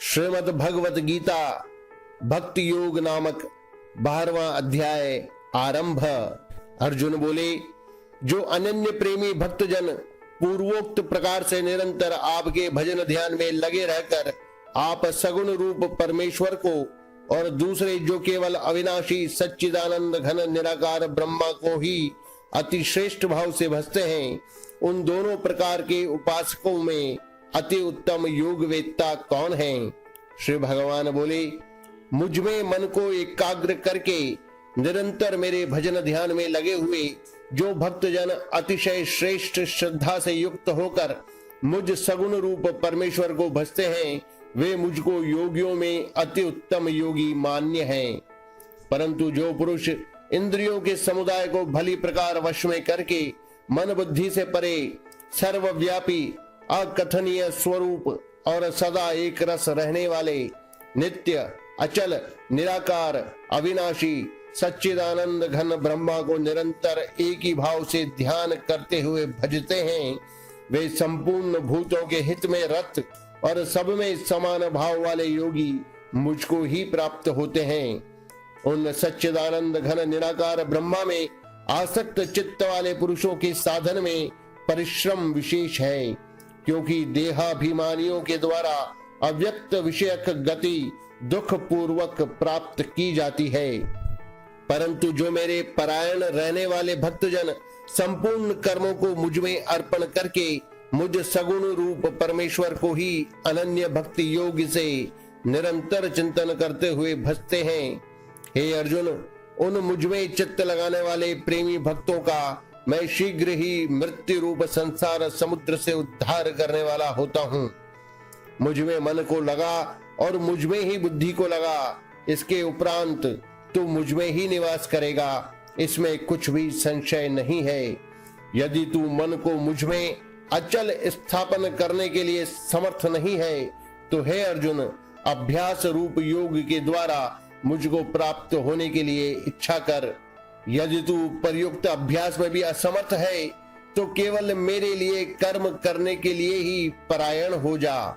श्रीमद् भगवत गीता भक्ति योग नामक 12वां अध्याय आरंभ। अर्जुन बोले, जो अनन्य प्रेमी भक्तजन पूर्वोक्त प्रकार से निरंतर आपके भजन ध्यान में लगे रहकर आप सगुण रूप परमेश्वर को और दूसरे जो केवल अविनाशी सच्चिदानंद घन निराकार ब्रह्मा को ही अति श्रेष्ठ भाव से भजते हैं, उन दोनों प्रकार के उपासकों में अति उत्तम योग वेत्ता कौन है? श्री भगवान बोले, मुझ में मन को एकाग्र करके निरंतर मेरे भजन ध्यान में लगे हुए जो भक्तजन अतिशय श्रेष्ठ श्रद्धा से युक्त होकर मुझ सगुण रूप परमेश्वर को भजते हैं, वे मुझको योगियों में अति उत्तम योगी मान्य हैं। परंतु जो पुरुष इंद्रियों के समुदाय को भली प्रकार वश में करके मन बुद्धि से परे सर्वव्यापी अकथनीय स्वरूप और सदा एक रस रहने वाले नित्य अचल निराकार अविनाशी सच्चिदानंद घन ब्रह्मा को निरंतर एक ही भाव से ध्यान करते हुए भजते हैं, वे संपूर्ण भूतों के हित में रत और सब में समान भाव वाले योगी मुझको ही प्राप्त होते हैं। उन सच्चिदानंद घन निराकार ब्रह्मा में आसक्त चित्त वाले पुरुषों के साधन में परिश्रम विशेष है, क्योंकि देहाभिमानियों के द्वारा अव्यक्त विषयक गति दुख पूर्वक प्राप्त की जाती है। परंतु जो मेरे परायण रहने वाले भक्तजन संपूर्ण कर्मों को मुझ में अर्पण करके मुझ सगुण रूप परमेश्वर को ही अनन्य भक्ति योग से निरंतर चिंतन करते हुए भजते हैं, हे अर्जुन, उन मुझ में चित्त लगाने वाले प्रेमी भक्तों का मैं शीघ्र ही मृत्यु रूप संसार समुद्र से उद्धार करने वाला होता हूँ। मुझ में मन को लगा और मुझ में ही बुद्धि को लगा, इसके उपरांत तू मुझ में ही निवास करेगा, इसमें कुछ भी संशय नहीं है। यदि तू मन को मुझ में अचल स्थापन करने के लिए समर्थ नहीं है, तो हे अर्जुन, अभ्यास रूप योग के द्वारा मुझको प्राप्त होने के लिए इच्छा कर। यदि तू प्रयुक्त अभ्यास में भी असमर्थ है, तो केवल मेरे लिए कर्म करने के लिए ही परायण हो जा।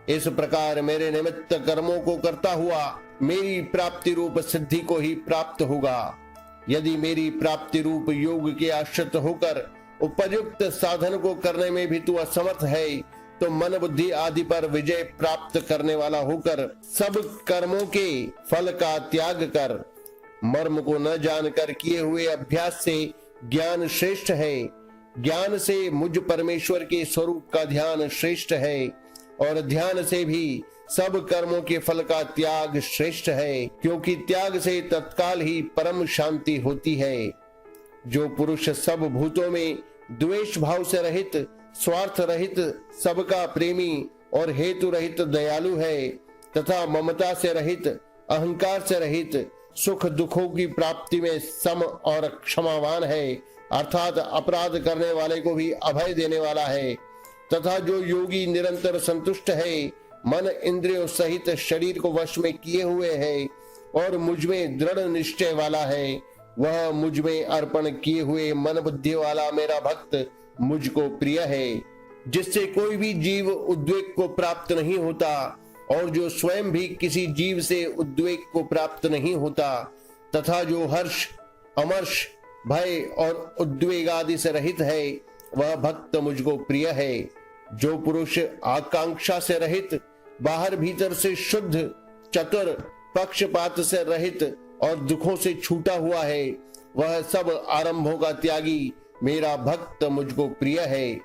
इस प्रकार मेरे निमित्त कर्मों को करता हुआ मेरी प्राप्ति रूप सिद्धि को ही प्राप्त होगा। यदि मेरी प्राप्ति रूप योग के आश्रित होकर उपयुक्त साधन को करने में भी तू असमर्थ है, तो मन बुद्धि आदि पर विजय प्राप्त करने वाला होकर सब कर्मों के फल का त्याग कर। मर्म को न जानकर किए हुए अभ्यास से ज्ञान श्रेष्ठ है, ज्ञान से मुझ परमेश्वर के स्वरूप का ध्यान श्रेष्ठ है, और ध्यान से भी सब कर्मों के फल का त्याग श्रेष्ठ है, क्योंकि त्याग से तत्काल ही परम शांति होती है। जो पुरुष सब भूतों में द्वेष भाव से रहित, स्वार्थ रहित, सबका प्रेमी और हेतु रहित दयालु है, तथा ममता से रहित, अहंकार से रहित, सुख दुखों की प्राप्ति में सम और क्षमावान है, अर्थात अपराध करने वाले को भी अभय देने वाला है, तथा जो योगी निरंतर संतुष्ट है, मन इंद्रियों सहित शरीर को वश में किए हुए है और मुझ में दृढ़ निश्चय वाला है, वह मुझ में अर्पण किए हुए मन बुद्धि वाला मेरा भक्त मुझको प्रिय है, जिससे कोई भी जीव उद्वेग को प्राप्त नहीं होता और जो स्वयं भी किसी जीव से उद्वेग को प्राप्त नहीं होता, तथा जो हर्ष अमर्ष भय और उद्वेग आदि से रहित है, वह भक्त मुझको प्रिय है। जो पुरुष आकांक्षा से रहित, बाहर भीतर से शुद्ध, चतुर, पक्षपात से रहित और दुखों से छूटा हुआ है, वह सब आरंभों का त्यागी मेरा भक्त मुझको प्रिय है।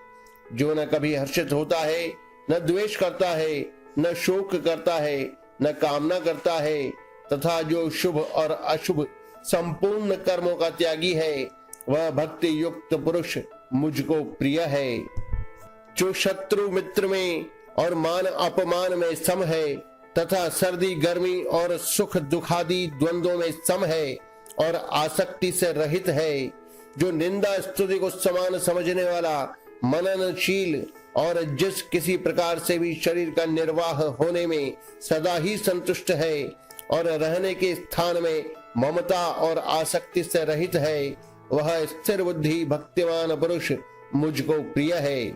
जो न कभी हर्षित होता है, न द्वेष करता है, न शोक करता है, न कामना करता है, तथा जो शुभ और अशुभ संपूर्ण कर्मों का त्यागी है, वह भक्ति युक्त पुरुष मुझको प्रिय है। जो शत्रु मित्र में और मान अपमान में सम है, तथा सर्दी गर्मी और सुख दुखादि द्वंद्वों में सम है और आसक्ति से रहित है, जो निंदा स्तुति को समान समझने वाला, मननशील और जिस किसी प्रकार से भी शरीर का निर्वाह होने में सदा ही संतुष्ट है और रहने के स्थान में ममता और आसक्ति से रहित है, वह स्थिर बुद्धि भक्तिमान पुरुष मुझको प्रिय है।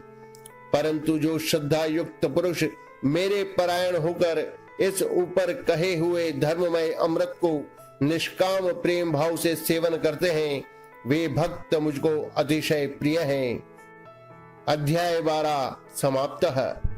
परंतु जो श्रद्धा युक्त पुरुष मेरे परायण होकर इस ऊपर कहे हुए धर्ममय अमृत को निष्काम प्रेम भाव से सेवन करते हैं, वे भक्त मुझको अतिशय प्रिय हैं। अध्याय 12 समाप्त है।